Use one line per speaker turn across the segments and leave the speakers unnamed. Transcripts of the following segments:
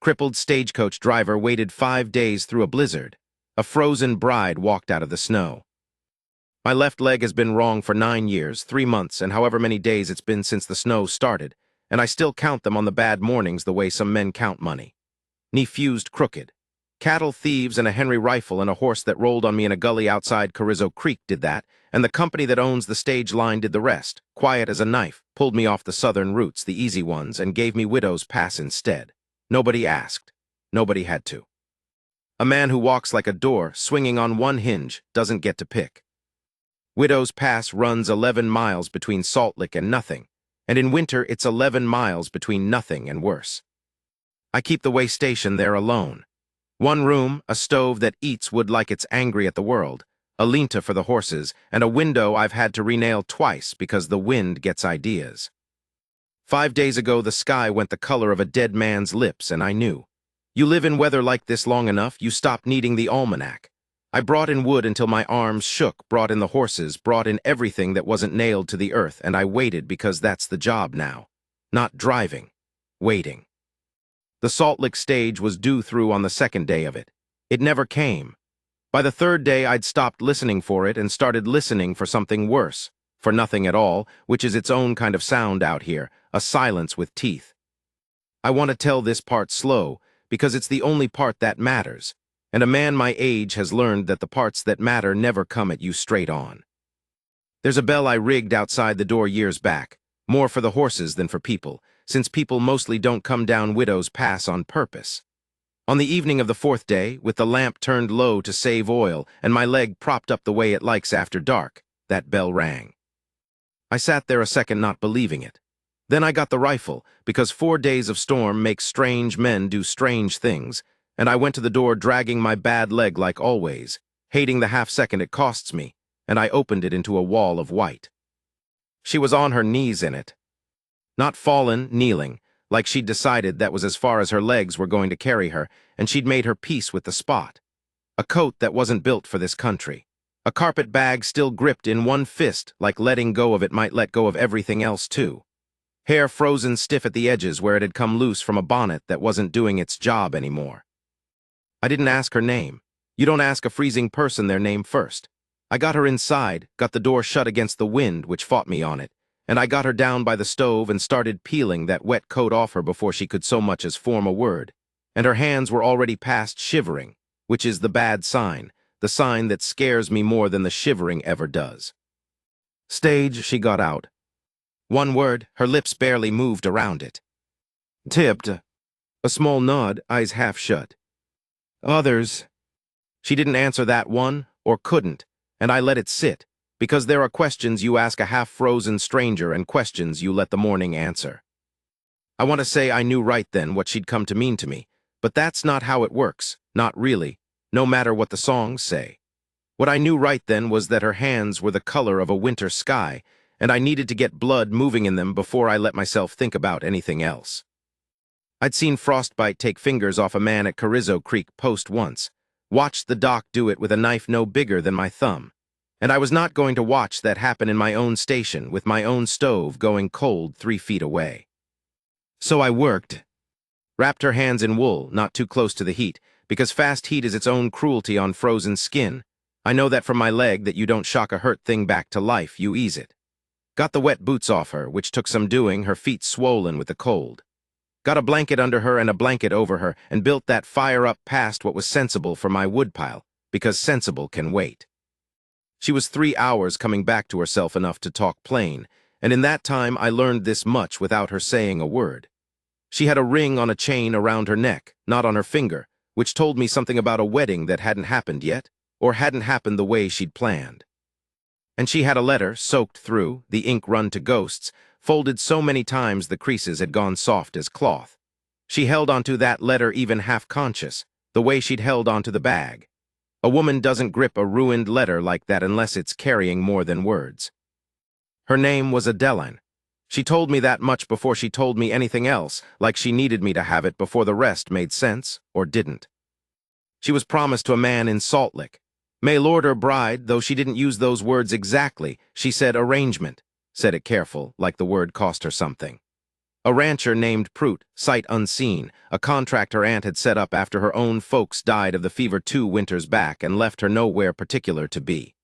crippled stagecoach driver waited 5 days through a blizzard. A frozen bride walked out of the snow. My left leg has been wrong for 9 years, 3 months, and however many days it's been since the snow started, and I still count them on the bad mornings the way some men count money. Knee fused crooked. Cattle thieves and a Henry rifle and a horse that rolled on me in a gully outside Carrizo Creek did that, and the company that owns the stage line did the rest, quiet as a knife, pulled me off the southern routes, the easy ones, and gave me widow's pass instead. Nobody asked. Nobody had to. A man who walks like a door, swinging on one hinge, doesn't get to pick. Widow's Pass runs 11 miles between Salt Lick and nothing, and in winter it's 11 miles between nothing and worse. I keep the way station there alone. 1 room, a stove that eats wood like it's angry at the world, a linta for the horses, and a window I've had to renail twice because the wind gets ideas. 5 days ago the sky went the color of a dead man's lips, and I knew. You live in weather like this long enough, you stop needing the almanac. I brought in wood until my arms shook, brought in the horses, brought in everything that wasn't nailed to the earth, and I waited because that's the job now. Not driving. Waiting. The Salt Lick stage was due through on the 2nd day of it. It never came. By the 3rd day I'd stopped listening for it and started listening for something worse, for nothing at all, which is its own kind of sound out here, a silence with teeth. I want to tell this part slow, because it's the only part that matters, and a man my age has learned that the parts that matter never come at you straight on. There's a bell I rigged outside the door years back, more for the horses than for people, since people mostly don't come down Widow's Pass on purpose. On the evening of the 4th day, with the lamp turned low to save oil and my leg propped up the way it likes after dark, that bell rang. I sat there a second not believing it. Then I got the rifle, because 4 days of storm make strange men do strange things, and I went to the door dragging my bad leg like always, hating the half-second it costs me, and I opened it into a wall of white. She was on her knees in it. Not fallen, kneeling, like she'd decided that was as far as her legs were going to carry her, and she'd made her peace with the spot. A coat that wasn't built for this country. A carpet bag still gripped in one fist, like letting go of it might let go of everything else too. Hair frozen stiff at the edges where it had come loose from a bonnet that wasn't doing its job anymore. I didn't ask her name. You don't ask a freezing person their name first. I got her inside, got the door shut against the wind, which fought me on it, and I got her down by the stove and started peeling that wet coat off her before she could so much as form a word, and her hands were already past shivering, which is the bad sign, the sign that scares me more than the shivering ever does. Stage, she got out. 1 word, her lips barely moved around it. Tipped. A small nod, eyes half shut. Others. She didn't answer that one, or couldn't, and I let it sit, because there are questions you ask a half-frozen stranger and questions you let the morning answer. I want to say I knew right then what she'd come to mean to me, but that's not how it works, not really, no matter what the songs say. What I knew right then was that her hands were the color of a winter sky, and I needed to get blood moving in them before I let myself think about anything else. I'd seen frostbite take fingers off a man at Carrizo Creek post once, watched the doc do it with a knife no bigger than my thumb, and I was not going to watch that happen in my own station with my own stove going cold 3 feet away. So I worked. Wrapped her hands in wool, not too close to the heat, because fast heat is its own cruelty on frozen skin. I know that from my leg that you don't shock a hurt thing back to life, you ease it. Got the wet boots off her, which took some doing, her feet swollen with the cold. Got a blanket under her and a blanket over her, and built that fire up past what was sensible for my woodpile, because sensible can wait. She was 3 hours coming back to herself enough to talk plain, and in that time I learned this much without her saying a word. She had a ring on a chain around her neck, not on her finger, which told me something about a wedding that hadn't happened yet, or hadn't happened the way she'd planned. And she had a letter, soaked through, the ink run to ghosts, folded so many times the creases had gone soft as cloth. She held onto that letter even half-conscious, the way she'd held onto the bag. A woman doesn't grip a ruined letter like that unless it's carrying more than words. Her name was Adeline. She told me that much before she told me anything else, like she needed me to have it before the rest made sense, or didn't. She was promised to a man in Salt Lick. May lord or bride, though she didn't use those words exactly, she said arrangement, said it careful, like the word cost her something. A rancher named Prout, sight unseen, a contract her aunt had set up after her own folks died of the fever 2 winters back and left her nowhere particular to be.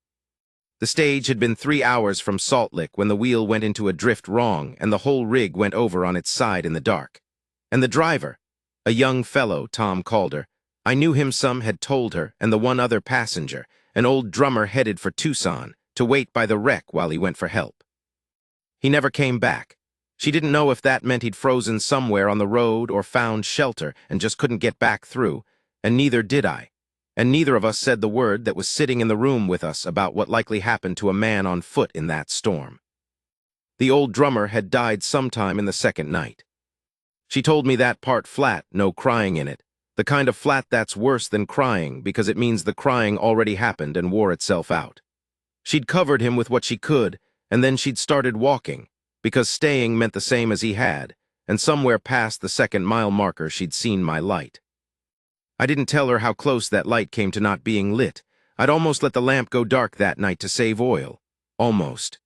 The stage had been 3 hours from Salt Lick when the wheel went into a drift wrong and the whole rig went over on its side in the dark. And the driver, a young fellow, Tom called her, I knew him some had told her, and the one other passenger, an old drummer headed for Tucson, to wait by the wreck while he went for help. He never came back. She didn't know if that meant he'd frozen somewhere on the road or found shelter and just couldn't get back through, and neither did I. And neither of us said the word that was sitting in the room with us about what likely happened to a man on foot in that storm. The old drummer had died sometime in the second night. She told me that part flat, no crying in it, the kind of flat that's worse than crying because it means the crying already happened and wore itself out. She'd covered him with what she could, and then she'd started walking, because staying meant the same as he had, and somewhere past the 2nd-mile marker she'd seen my light. I didn't tell her how close that light came to not being lit. I'd almost let the lamp go dark that night to save oil. Almost.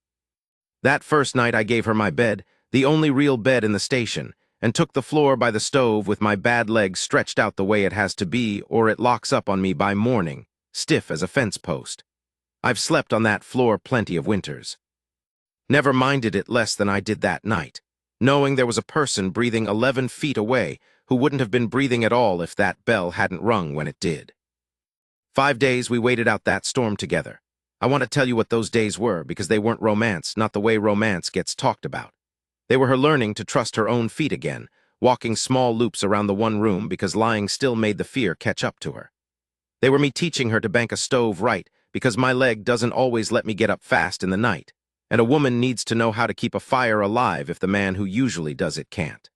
That first night I gave her my bed, the only real bed in the station, and took the floor by the stove with my bad leg stretched out the way it has to be or it locks up on me by morning, stiff as a fence post. I've slept on that floor plenty of winters. Never minded it less than I did that night, knowing there was a person breathing 11 feet away who wouldn't have been breathing at all if that bell hadn't rung when it did. 5 days we waited out that storm together. I want to tell you what those days were because they weren't romance, not the way romance gets talked about. They were her learning to trust her own feet again, walking small loops around the one room because lying still made the fear catch up to her. They were me teaching her to bank a stove right because my leg doesn't always let me get up fast in the night, and a woman needs to know how to keep a fire alive if the man who usually does it can't.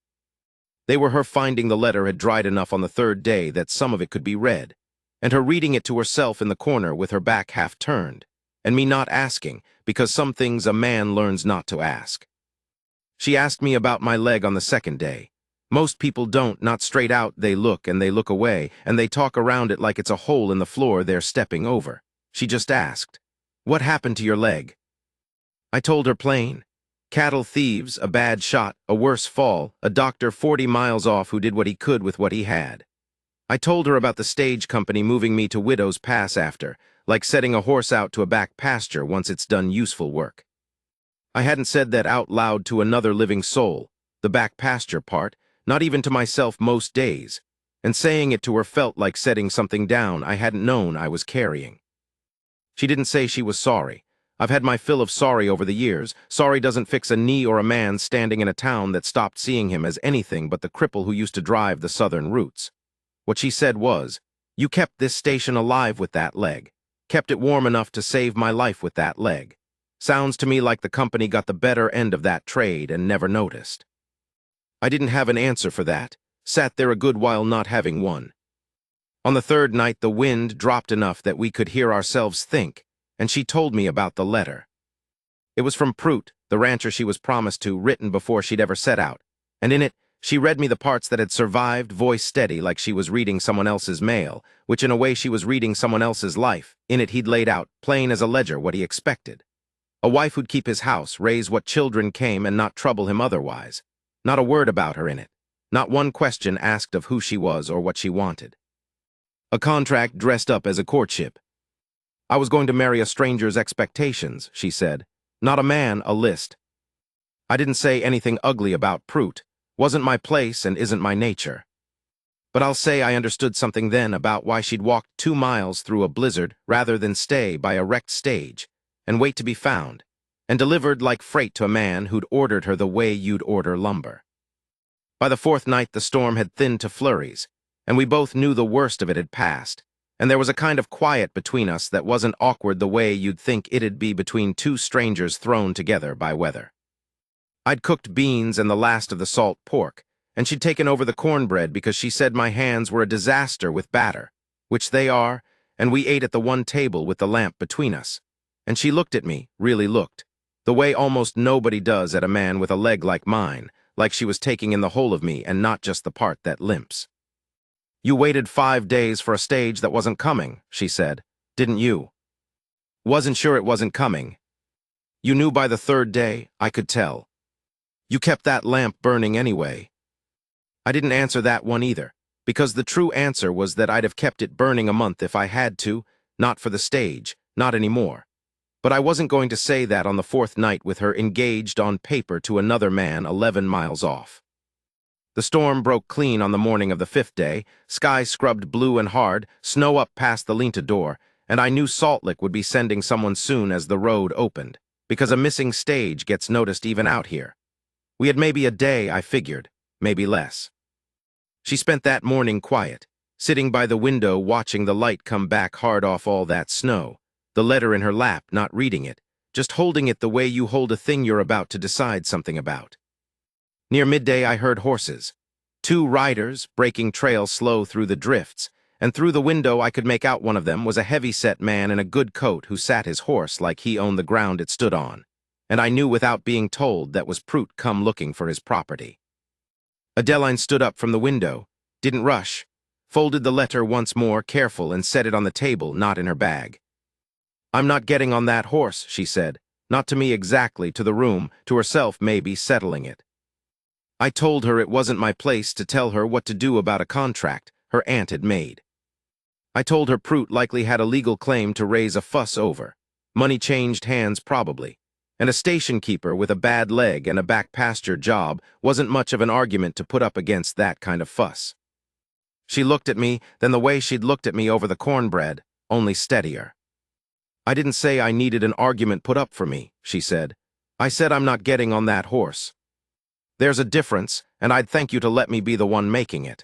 They were her finding the letter had dried enough on the 3rd day that some of it could be read, and her reading it to herself in the corner with her back half turned, and me not asking because some things a man learns not to ask. She asked me about my leg on the 2nd day. Most people don't, not straight out, they look away, and they talk around it like it's a hole in the floor they're stepping over. She just asked, "What happened to your leg?" I told her plain. Cattle thieves, a bad shot, a worse fall, a doctor 40 miles off who did what he could with what he had. I told her about the stage company moving me to Widow's Pass after, like setting a horse out to a back pasture once it's done useful work. I hadn't said that out loud to another living soul, the back pasture part, not even to myself most days, and saying it to her felt like setting something down I hadn't known I was carrying. She didn't say she was sorry. I've had my fill of sorry over the years. Sorry doesn't fix a knee or a man standing in a town that stopped seeing him as anything but the cripple who used to drive the southern routes. What she said was, "You kept this station alive with that leg. Kept it warm enough to save my life with that leg. Sounds to me like the company got the better end of that trade and never noticed." I didn't have an answer for that. Sat there a good while not having one. On the 3rd night the wind dropped enough that we could hear ourselves think, and she told me about the letter. It was from Prout, the rancher she was promised to, written before she'd ever set out, and in it she read me the parts that had survived, voice steady like she was reading someone else's mail, which in a way she was reading someone else's life. In it he'd laid out, plain as a ledger, what he expected. A wife who'd keep his house, raise what children came, and not trouble him otherwise. Not a word about her in it. Not one question asked of who she was or what she wanted. A contract dressed up as a courtship. I was going to marry a stranger's expectations, she said. Not a man, a list. I didn't say anything ugly about Prout. Wasn't my place and isn't my nature. But I'll say I understood something then about why she'd walked 2 miles through a blizzard rather than stay by a wrecked stage and wait to be found, and delivered like freight to a man who'd ordered her the way you'd order lumber. By the 4th night the storm had thinned to flurries, and we both knew the worst of it had passed, and there was a kind of quiet between us that wasn't awkward the way you'd think it'd be between 2 strangers thrown together by weather. I'd cooked beans and the last of the salt pork, and she'd taken over the cornbread because she said my hands were a disaster with batter, which they are, and we ate at the one table with the lamp between us. And she looked at me, really looked, the way almost nobody does at a man with a leg like mine, like she was taking in the whole of me and not just the part that limps. "You waited 5 days for a stage that wasn't coming," she said. "Didn't you?" "Wasn't sure it wasn't coming." "You knew by the 3rd day?" "I could tell." You kept that lamp burning anyway. I didn't answer that one either, because the true answer was that I'd have kept it burning a month if I had to, not for the stage, not anymore. But I wasn't going to say that on the fourth night with her engaged on paper to another man 11 miles off. The storm broke clean on the morning of the fifth day, sky scrubbed blue and hard, snow up past the Linta door, and I knew Salt Lick would be sending someone soon as the road opened, because a missing stage gets noticed even out here. We had maybe a day, I figured, maybe less. She spent that morning quiet, sitting by the window watching the light come back hard off all that snow, the letter in her lap, not reading it, just holding it the way you hold a thing you're about to decide something about. Near midday I heard horses. 2 riders, breaking trail slow through the drifts, and through the window I could make out one of them was a heavy-set man in a good coat who sat his horse like he owned the ground it stood on, and I knew without being told that was Prout come looking for his property. Adeline stood up from the window, didn't rush, folded the letter once more, careful, and set it on the table, not in her bag. "I'm not getting on that horse," she said, not to me exactly, to the room, to herself maybe, settling it. I told her it wasn't my place to tell her what to do about a contract her aunt had made. I told her Prout likely had a legal claim to raise a fuss over. Money changed hands probably. And a station keeper with a bad leg and a back pasture job wasn't much of an argument to put up against that kind of fuss. She looked at me, then the way she'd looked at me over the cornbread, only steadier. "I didn't say I needed an argument put up for me," she said. "I said I'm not getting on that horse. There's a difference, and I'd thank you to let me be the one making it."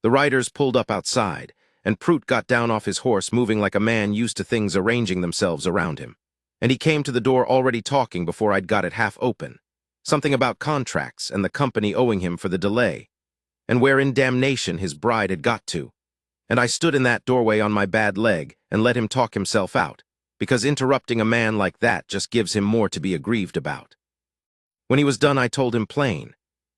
The riders pulled up outside, and Prout got down off his horse, moving like a man used to things arranging themselves around him. And he came to the door already talking before I'd got it half open. Something about contracts and the company owing him for the delay, and where in damnation his bride had got to. And I stood in that doorway on my bad leg and let him talk himself out, because interrupting a man like that just gives him more to be aggrieved about. When he was done, I told him plain.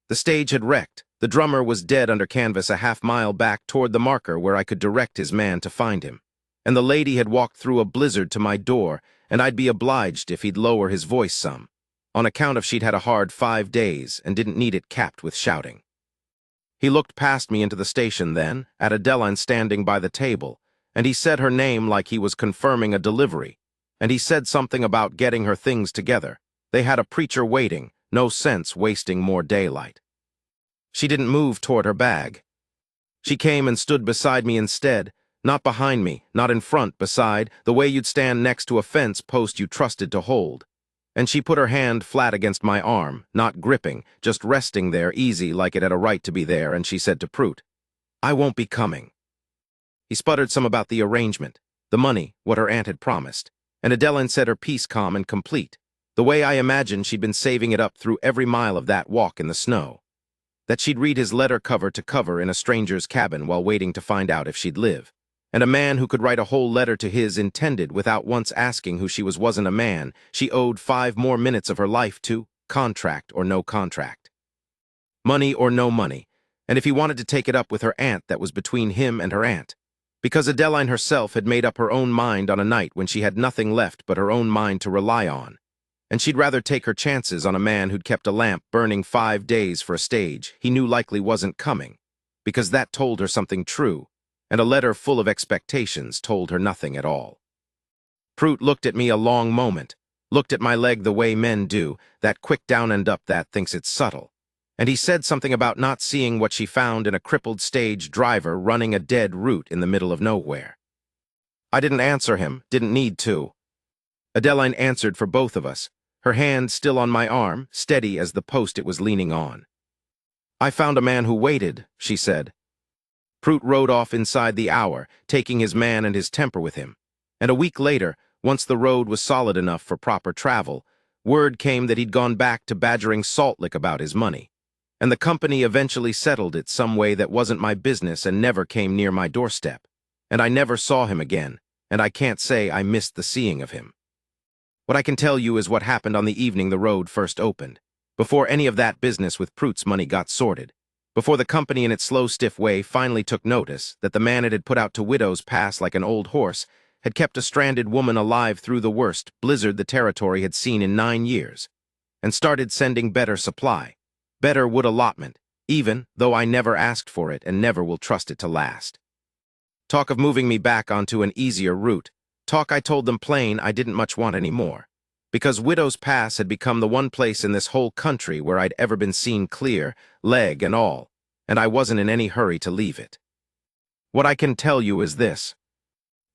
The stage had wrecked. The drummer was dead under canvas a half-mile back toward the marker where I could direct his man to find him. And the lady had walked through a blizzard to my door, and I'd be obliged if he'd lower his voice some, on account of she'd had a hard 5 days and didn't need it capped with shouting. He looked past me into the station then, at Adeline standing by the table, and he said her name like he was confirming a delivery, and he said something about getting her things together. They had a preacher waiting, no sense wasting more daylight. She didn't move toward her bag. She came and stood beside me instead, not behind me, not in front, beside, the way you'd stand next to a fence post you trusted to hold. And she put her hand flat against my arm, not gripping, just resting there easy like it had a right to be there, and she said to Prout, "I won't be coming." He sputtered some about the arrangement, the money, what her aunt had promised, and Adeline said her piece calm and complete, the way I imagined she'd been saving it up through every mile of that walk in the snow. That she'd read his letter cover to cover in a stranger's cabin while waiting to find out if she'd live. And a man who could write a whole letter to his intended without once asking who she was wasn't a man she owed 5 more minutes of her life to, contract or no contract. Money or no money, and if he wanted to take it up with her aunt, that was between him and her aunt. Because Adeline herself had made up her own mind on a night when she had nothing left but her own mind to rely on. And she'd rather take her chances on a man who'd kept a lamp burning 5 days for a stage he knew likely wasn't coming, because that told her something true, and a letter full of expectations told her nothing at all. Prout looked at me a long moment, looked at my leg the way men do, that quick down and up that thinks it's subtle, and he said something about not seeing what she found in a crippled stage driver running a dead route in the middle of nowhere. I didn't answer him, didn't need to. Adeline answered for both of us, her hand still on my arm, steady as the post it was leaning on. "I found a man who waited," she said. Prout rode off inside the hour, taking his man and his temper with him. And a week later, once the road was solid enough for proper travel, word came that he'd gone back to badgering Salt Lick about his money. And the company eventually settled it some way that wasn't my business and never came near my doorstep. And I never saw him again, and I can't say I missed the seeing of him. What I can tell you is what happened on the evening the road first opened, before any of that business with Prout's money got sorted. Before the company in its slow, stiff way finally took notice that the man it had put out to Widow's Pass like an old horse had kept a stranded woman alive through the worst blizzard the territory had seen in 9 years. and started sending better supply, better wood allotment, even though I never asked for it and never will trust it to last. Talk of moving me back onto an easier route, talk I told them plain I didn't much want any more, because Widow's Pass had become the one place in this whole country where I'd ever been seen clear, leg and all, and I wasn't in any hurry to leave it. What I can tell you is this.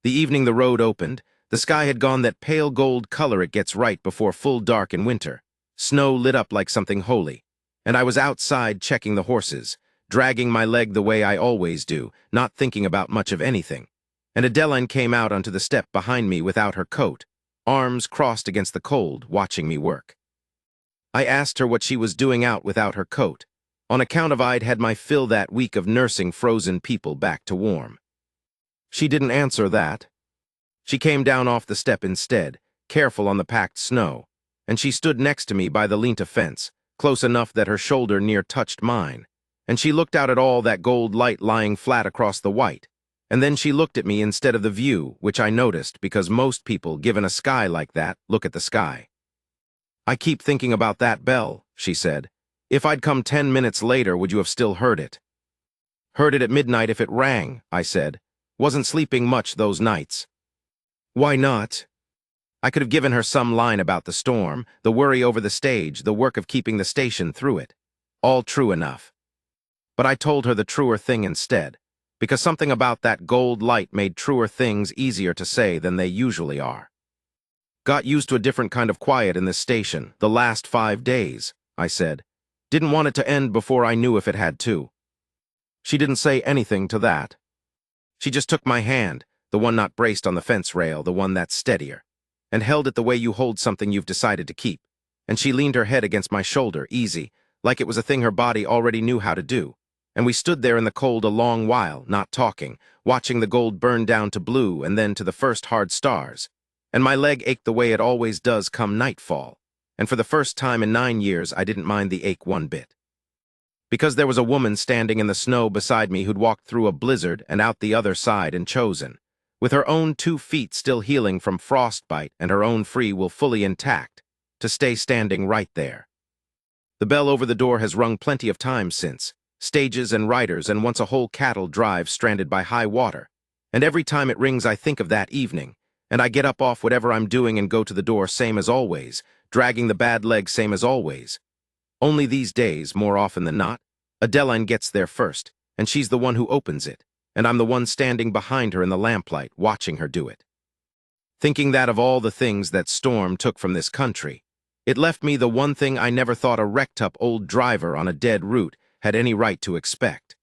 The evening the road opened, the sky had gone that pale gold color it gets right before full dark in winter. Snow lit up like something holy, and I was outside checking the horses, dragging my leg the way I always do, not thinking about much of anything. And Adeline came out onto the step behind me without her coat, arms crossed against the cold, watching me work. I asked her what she was doing out without her coat, on account of I'd had my fill that week of nursing frozen people back to warm. She didn't answer that. She came down off the step instead, careful on the packed snow, and she stood next to me by the Linta fence, close enough that her shoulder near touched mine, and she looked out at all that gold light lying flat across the white, and then she looked at me instead of the view, which I noticed because most people, given a sky like that, look at the sky. "I keep thinking about that bell," she said. "If I'd come 10 minutes later, would you have still heard it?" "Heard it at midnight if it rang," I said. "Wasn't sleeping much those nights." "Why not?" I could have given her some line about the storm, the worry over the stage, the work of keeping the station through it. All true enough. But I told her the truer thing instead, because something about that gold light made truer things easier to say than they usually are. "Got used to a different kind of quiet in this station, the last 5 days," I said. "Didn't want it to end before I knew if it had to." She didn't say anything to that. She just took my hand, the one not braced on the fence rail, the one that's steadier, and held it the way you hold something you've decided to keep, and she leaned her head against my shoulder, easy, like it was a thing her body already knew how to do, and we stood there in the cold a long while, not talking, watching the gold burn down to blue and then to the first hard stars, and my leg ached the way it always does come nightfall, and for the first time in 9 years I didn't mind the ache one bit. Because there was a woman standing in the snow beside me who'd walked through a blizzard and out the other side and chosen, with her own 2 feet still healing from frostbite and her own free will fully intact, to stay standing right there. The bell over the door has rung plenty of times since, stages and riders and once a whole cattle drive stranded by high water, and every time it rings I think of that evening, and I get up off whatever I'm doing and go to the door same as always, dragging the bad leg same as always. Only these days, more often than not, Adeline gets there first, and she's the one who opens it, and I'm the one standing behind her in the lamplight, watching her do it. Thinking that of all the things that storm took from this country, it left me the one thing I never thought a wrecked-up old driver on a dead route had any right to expect.